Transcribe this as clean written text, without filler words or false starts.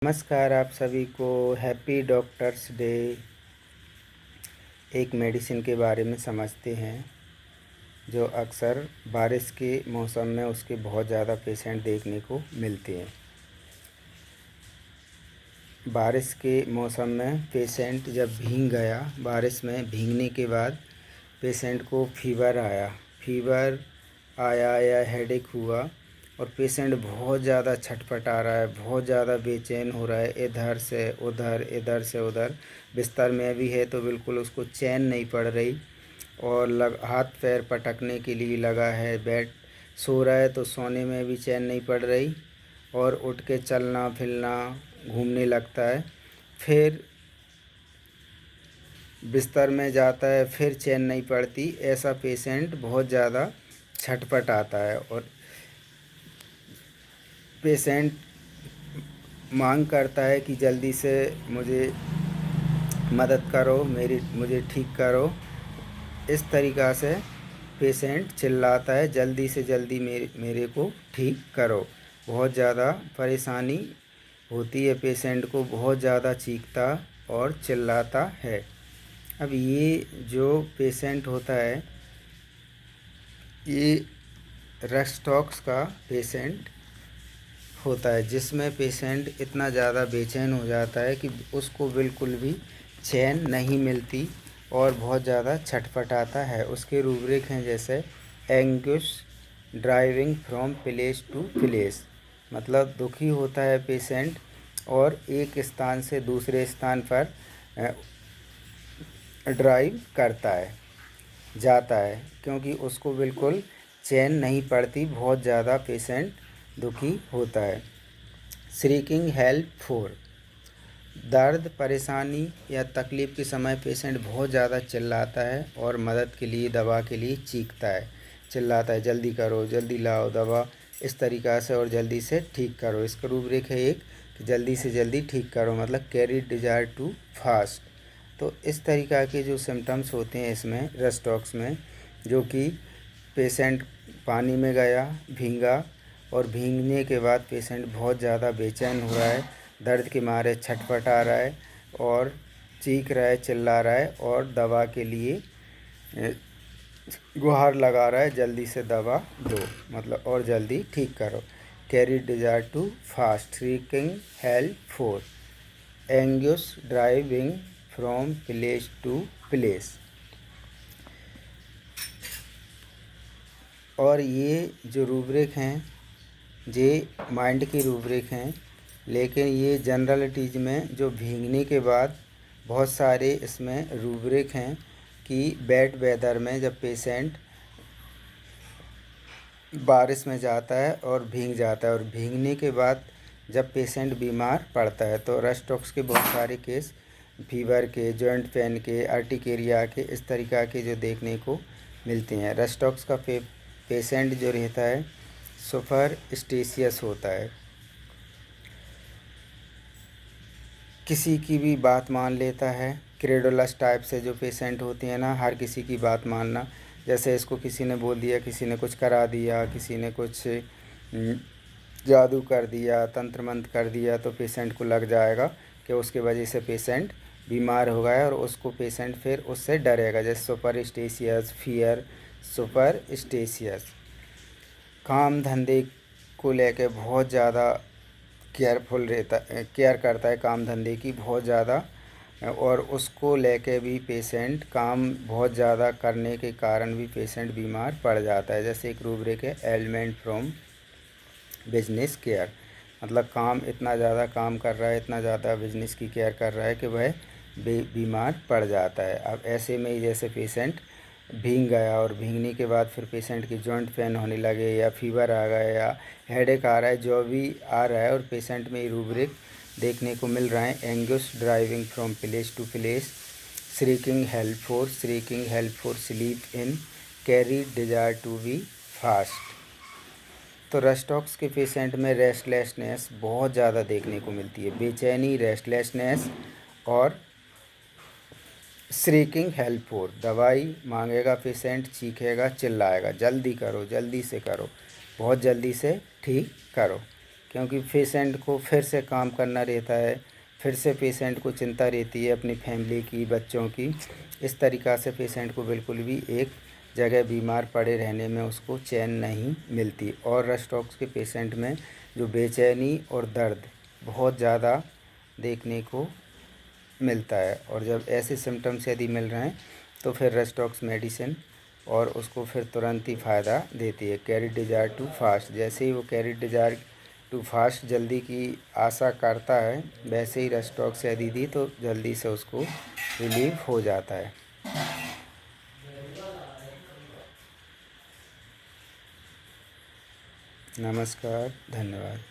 नमस्कार आप सभी को। Happy doctors day. एक मेडिसिन के बारे में समझते हैं जो अक्सर बारिश के मौसम में उसके बहुत ज़्यादा पेशेंट देखने को मिलते हैं। बारिश के मौसम में पेशेंट जब भीग गया, बारिश में भीगने के बाद पेशेंट को फीवर आया या हेडेक हुआ और पेशेंट बहुत ज़्यादा छटपटा रहा है, बहुत ज़्यादा बेचैन हो रहा है, इधर से उधर। बिस्तर में भी है तो बिल्कुल उसको चैन नहीं पड़ रही और हाथ पैर पटकने के लिए लगा है। सो रहा है तो सोने में भी चैन नहीं पड़ रही और उठ के चलना फिरना घूमने लगता है। फिर बिस्तर में जाता है, फिर चैन नहीं पड़ती। ऐसा पेशेंट बहुत ज़्यादा छटपटाता है और पेशेंट मांग करता है कि जल्दी से मुझे मदद करो, मुझे ठीक करो। इस तरीक़ा से पेशेंट चिल्लाता है, जल्दी से जल्दी मेरे को ठीक करो। बहुत ज़्यादा परेशानी होती है पेशेंट को, बहुत ज़्यादा चीखता और चिल्लाता है। अब ये जो पेशेंट होता है, ये रेस्टॉक्स का पेशेंट होता है, जिसमें पेशेंट इतना ज़्यादा बेचैन हो जाता है कि उसको बिल्कुल भी चैन नहीं मिलती और बहुत ज़्यादा छटपटाता है। उसके रूब्रिक हैं जैसे anguish driving from place to place, मतलब दुखी होता है पेशेंट और एक स्थान से दूसरे स्थान पर ड्राइव करता है, जाता है, क्योंकि उसको बिल्कुल चैन नहीं पड़ती, बहुत ज़्यादा पेशेंट दुखी होता है। श्रीकिंग हेल्प फॉर, दर्द परेशानी या तकलीफ़ के समय पेशेंट बहुत ज़्यादा चिल्लाता है और मदद के लिए, दवा के लिए चीखता है, चिल्लाता है, जल्दी करो, जल्दी लाओ दवा, इस तरीक़ा से, और जल्दी से ठीक करो। इसका रूब्रिक है एक कि जल्दी से जल्दी ठीक करो, मतलब कैरी डिज़ायर टू फास्ट। तो इस तरीक़ा के जो सिम्टम्स होते हैं इसमें रेस्टॉक्स में, जो कि पेशेंट पानी में गया, भीगा और भीगने के बाद पेशेंट बहुत ज़्यादा बेचैन हो रहा है, दर्द के मारे छटपटा रहा है और चीख रहा है, चिल्ला रहा है और दवा के लिए गुहार लगा रहा है, जल्दी से दवा दो, मतलब और जल्दी ठीक करो। Carry desire to fast, seeking help for, anguish driving from place to place. और ये जो रूब्रिक हैं ये माइंड की रूब्रिक हैं, लेकिन ये जनरलिटीज़ में जो भीगने के बाद बहुत सारे इसमें रूब्रिक हैं कि बैड वेदर में जब पेशेंट बारिश में जाता है और भीग जाता है और भीगने के बाद जब पेशेंट बीमार पड़ता है, तो रेस्टॉक्स के बहुत सारे केस फीवर के, जॉइंट पेन के, अर्टिकेरिया के, इस तरीक़ा के जो देखने को मिलते हैं। रेस्टॉक्स का पेशेंट जो रहता है सुपर स्टेशियस होता है, किसी की भी बात मान लेता है। क्रेडुलस टाइप से जो पेशेंट होते हैं ना, हर किसी की बात मानना, जैसे इसको किसी ने बोल दिया, किसी ने कुछ करा दिया, किसी ने कुछ जादू कर दिया, तंत्र मंत्र कर दिया, तो पेशेंट को लग जाएगा कि उसके वजह से पेशेंट बीमार हो गया और उसको पेशेंट फिर उससे डरेगा। जैसे सुपर स्टेशियस, फियर, सुपर स्टेशियस। काम धंधे को लेके बहुत ज़्यादा केयर करता है, काम धंधे की बहुत ज़्यादा, और उसको लेके भी पेशेंट काम बहुत ज़्यादा करने के कारण भी पेशेंट बीमार पड़ जाता है। जैसे एक रूब्रिक है एलिमेंट फ्रॉम बिजनेस केयर, मतलब काम इतना ज़्यादा काम कर रहा है, इतना ज़्यादा बिजनेस की केयर कर रहा है कि वह बीमार पड़ जाता है। अब ऐसे में ही जैसे पेशेंट भीग गया और भीगने के बाद फिर पेशेंट की जॉइंट पेन होने लगे या फीवर आ गया या हेडेक आ रहा है, जो भी आ रहा है, और पेशेंट में रूब्रिक देखने को मिल रहा है anguish driving from place to place, seeking help for sleep in, carry desire to be fast. तो रेस्टॉक्स के पेशेंट में रेस्टलेसनेस बहुत ज़्यादा देखने को मिलती है, बेचैनी, रेस्टलेसनेस और श्रीकिंग हेल्प फॉर, दवाई मांगेगा पेशेंट, चीखेगा, चिल्लाएगा, जल्दी करो, जल्दी से करो, बहुत जल्दी से ठीक करो। क्योंकि पेशेंट को फिर से काम करना रहता है, फिर से पेशेंट को चिंता रहती है अपनी फैमिली की, बच्चों की। इस तरीक़ा से पेशेंट को बिल्कुल भी एक जगह बीमार पड़े रहने में उसको चैन नहीं मिलती। और रस्ट ऑक्स के पेशेंट में जो बेचैनी और दर्द बहुत ज़्यादा देखने को मिलता है। और जब ऐसे सिम्टम्स यदि मिल रहे हैं तो फिर रस्ट ऑक्स मेडिसिन और उसको फिर तुरंत ही फ़ायदा देती है। कैरी डिज़ायर टू फास्ट, जैसे ही वो कैरी डिज़ायर टू फास्ट जल्दी की आशा करता है, वैसे ही रस्ट ऑक्स यदि दी तो जल्दी से उसको रिलीफ हो जाता है। नमस्कार, धन्यवाद।